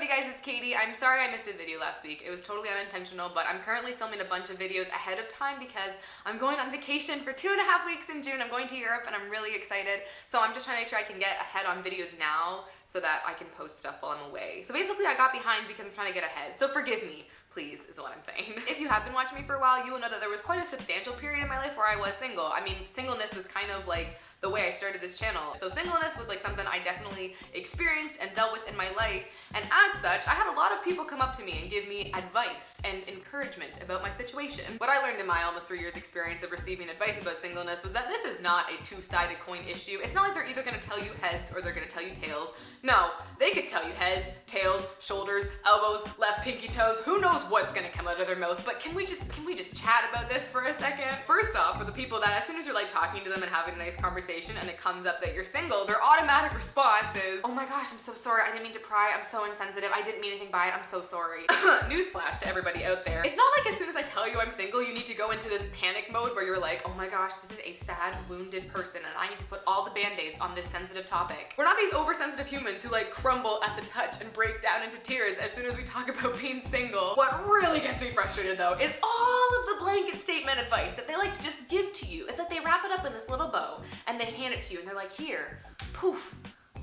you guys, it's Katie. I'm sorry I missed a video last week. It was totally unintentional, but I'm currently filming a bunch of videos ahead of time because I'm going on vacation for 2.5 weeks in June. I'm going to Europe and I'm really excited. So I'm just trying to make sure I can get ahead on videos now so that I can post stuff while I'm away. So basically I got behind because I'm trying to get ahead. So forgive me, please, is what I'm saying. If you have been watching me for a while, you will know that there was quite a substantial period in my life where I was single. I mean, singleness was kind of like the way I started this channel. So singleness was like something I definitely experienced and dealt with in my life. And as such, I had a lot of people come up to me and give me advice and encouragement about my situation. What I learned in my almost 3 years experience of receiving advice about singleness was that this is not a two-sided coin issue. It's not like they're either gonna tell you heads or they're gonna tell you tails. No, they could tell you heads, tails, shoulders, elbows, left pinky toes. Who knows what's gonna come out of their mouth, but can we just chat about this for a second? First off, for the people that as soon as you're like talking to them and having a nice conversation and it comes up that you're single, their automatic response is, oh my gosh, I'm so sorry, I didn't mean to pry, I'm so insensitive, I didn't mean anything by it, I'm so sorry. Newsflash to everybody out there. It's not like as soon as I tell you I'm single, you need to go into this panic mode where you're like, oh my gosh, this is a sad, wounded person and I need to put all the band-aids on this sensitive topic. We're not these oversensitive humans who like crumble at the touch and break down into tears as soon as we talk about being single. What really gets me frustrated though is all of the blanket statement advice that they like to just give to you. It's like they wrap it up in this little bow and they hand it to you and they're like, here, poof,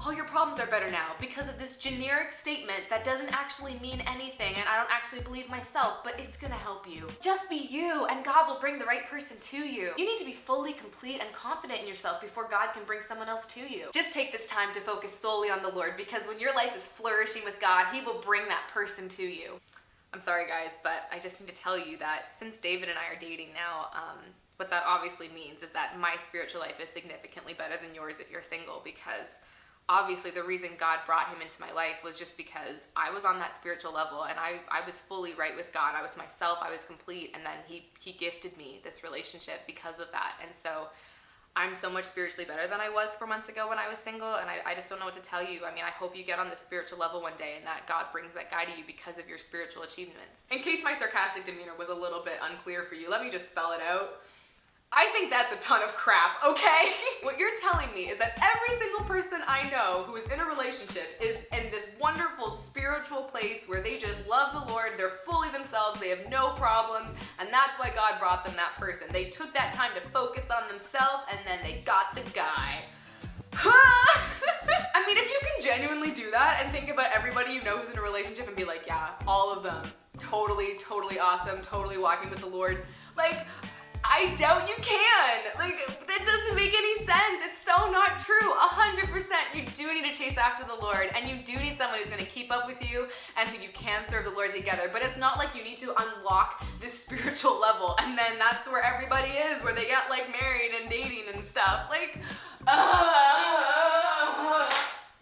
all your problems are better now because of this generic statement that doesn't actually mean anything and I don't actually believe myself, but it's gonna help you. Just be you and God will bring the right person to you. You need to be fully complete and confident in yourself before God can bring someone else to you. Just take this time to focus solely on the Lord because when your life is flourishing with God, He will bring that person to you. I'm sorry guys, but I just need to tell you that since David and I are dating now, what that obviously means is that my spiritual life is significantly better than yours if you're single, because obviously the reason God brought him into my life was just because I was on that spiritual level and I was fully right with God. I was myself, I was complete, and then he gifted me this relationship because of that. And so I'm so much spiritually better than I was 4 months ago when I was single, and I just don't know what to tell you. I mean, I hope you get on the spiritual level one day and that God brings that guy to you because of your spiritual achievements. In case my sarcastic demeanor was a little bit unclear for you, let me just spell it out. I think that's a ton of crap, okay? What you're telling me is that every single person I know who is in a relationship is in this wonderful spiritual place where they just love the Lord, they're fully themselves, they have no problems, and that's why God brought them that person. They took that time to focus on themselves and then they got the guy. I mean, if you can genuinely do that and think about everybody you know who's in a relationship and be like, yeah, all of them, totally awesome, totally walking with the Lord, like, I doubt you can. Like, that doesn't make any sense. It's so not true. 100%. You do need to chase after the Lord, and you do need someone who's gonna keep up with you and who you can serve the Lord together. But it's not like you need to unlock this spiritual level and then that's where everybody is, where they get like married and dating and stuff. Like,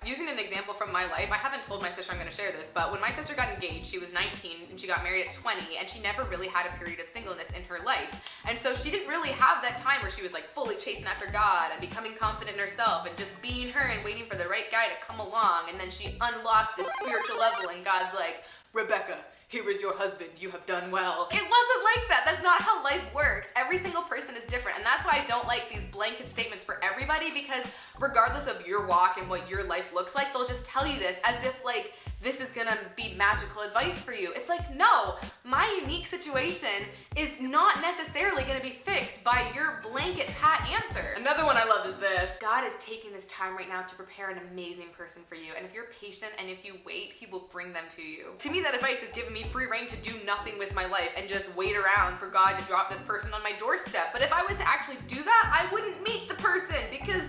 using an example from my life, I haven't told my sister I'm gonna share this, but when my sister got engaged, she was 19 and she got married at 20, and she never really had a period of singleness in her life. And so she didn't really have that time where she was like fully chasing after God and becoming confident in herself and just being her and waiting for the right guy to come along. And then she unlocked this spiritual level and God's like, Rebecca, here is your husband, you have done well. It wasn't like that. That's not how life works. Every single person is different, and that's why I don't like these blanket statements for everybody, because regardless of your walk and what your life looks like, they'll just tell you this as if like this is gonna be magical advice for you. It's like, no, my unique situation is not necessarily gonna be fixed by your blanket pat answer. Another one I love is this. God is taking this time right now to prepare an amazing person for you, and if you're patient and if you wait, He will bring them to you. To me, that advice has given me free reign to do nothing with my life and just wait around for God to drop this person on my doorstep. But if I was to actually do that, I wouldn't meet the person, because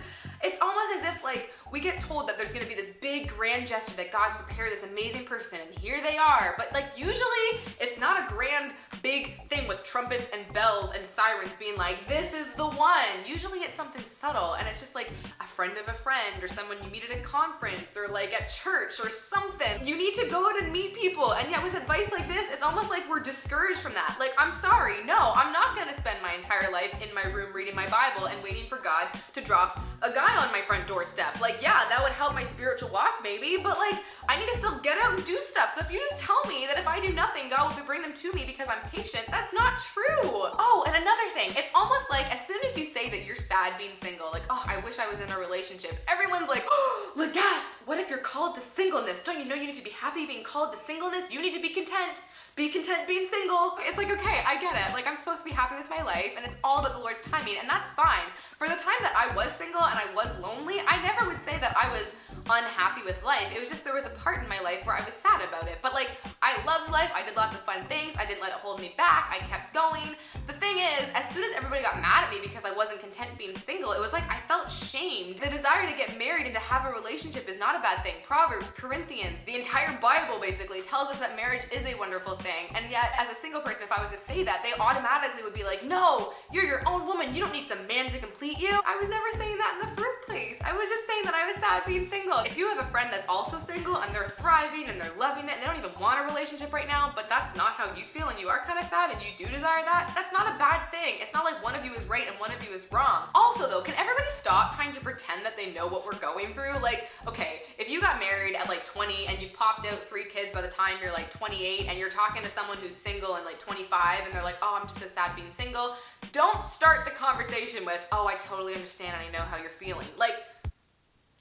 it's almost as if like we get told that there's gonna be this big grand gesture that God's prepared this amazing person and here they are, but like usually it's not a grand big thing with trumpets and bells and sirens being like, this is the one. Usually it's something subtle and it's just like a friend of a friend or someone you meet at a conference or like at church or something. You need to go out and meet people, and yet with advice like this, it's almost like we're discouraged from that. Like, I'm sorry, no, I'm not gonna spend my entire life in my room reading my Bible and waiting for God to drop a guy on my front doorstep. Like, yeah, that would help my spiritual walk maybe, but like, I need to still get out and do stuff. So if you just tell me that if I do nothing, God will bring them to me because I'm patient, that's not true. Oh, and another thing, it's almost like as soon as you say that you're sad being single, like, oh, I wish I was in a relationship, everyone's like, oh, like gasp, what if you're called to singleness? Don't you know you need to be happy being called to singleness? You need to be content. Be content being single. It's like, okay, I get it. Like, I'm supposed to be happy with my life, and it's all about the Lord's timing, and that's fine. For the time that I was single and I was lonely, I never would say that I was unhappy with life. It was just there was a part in my life where I was sad about it. But like, I loved life. I did lots of fun things. I didn't let it hold me back. I kept going. The thing is, as soon as everybody got mad at me because I wasn't content being single, it was like I felt shamed. The desire to get married and to have a relationship is not a bad thing. Proverbs, Corinthians, the entire Bible basically tells us that marriage is a wonderful thing. And yet, as a single person, if I was to say that, they automatically would be like, no, you're your own woman. You don't need some man to complete you. I was never saying that in the first place. I was just saying that I was sad being single. If you have a friend that's also single and they're thriving and they're loving it and they don't even want a relationship right now, but that's not how you feel and you are kind of sad and you do desire that, that's not a bad thing. It's not like one of you is right and one of you is wrong. Also though, can everybody stop trying to pretend that they know what we're going through? Like, okay, if you got married at like 20 and you popped out 3 kids by the time you're like 28 and you're talking to someone who's single and like 25 and they're like, oh, I'm just so sad being single, don't start the conversation with, oh, I totally understand and I know how you're feeling. Like,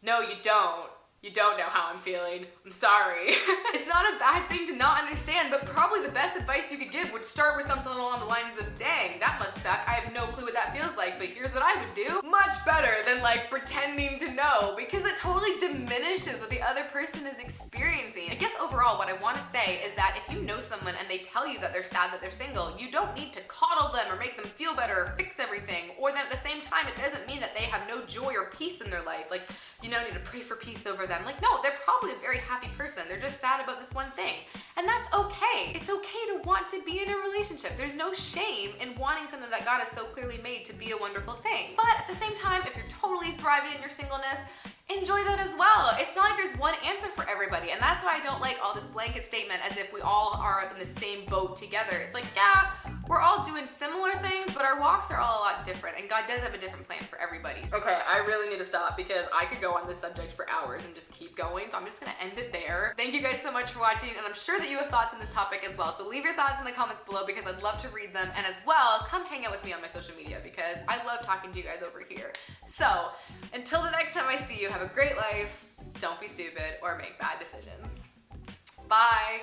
no, you don't. You don't know how I'm feeling. I'm sorry. It's not a bad thing to not understand, but probably the best advice you could give would start with something along the lines of, dang, that must suck. I have no clue what that feels like, but here's what I would do. Much better than like pretending to know, because it totally diminishes what the other person is experiencing. I guess overall what I want to say is that if you know someone and they tell you that they're sad that they're single, you don't need to coddle them or make them feel better or fix everything, or then at the same time it doesn't mean that they have no joy or peace in their life. Like, you know, need to pray for peace over them. Like, no, they're probably a very happy person. They're just sad about this one thing. And that's okay. It's okay to want to be in a relationship. There's no shame in wanting something that God has so clearly made to be a wonderful thing. But at the same time, if you're totally thriving in your singleness, enjoy that as well. It's not like there's one answer for everybody. And that's why I don't like all this blanket statement as if we all are in the same boat together. It's like, yeah, we're all doing similar things, but our walks are all a lot different, and God does have a different plan for everybody. Okay, I really need to stop because I could go on this subject for hours and just keep going, so I'm just gonna end it there. Thank you guys so much for watching, and I'm sure that you have thoughts on this topic as well, so leave your thoughts in the comments below because I'd love to read them, and as well, come hang out with me on my social media because I love talking to you guys over here. So, until the next time I see you, have a great life, don't be stupid, or make bad decisions. Bye!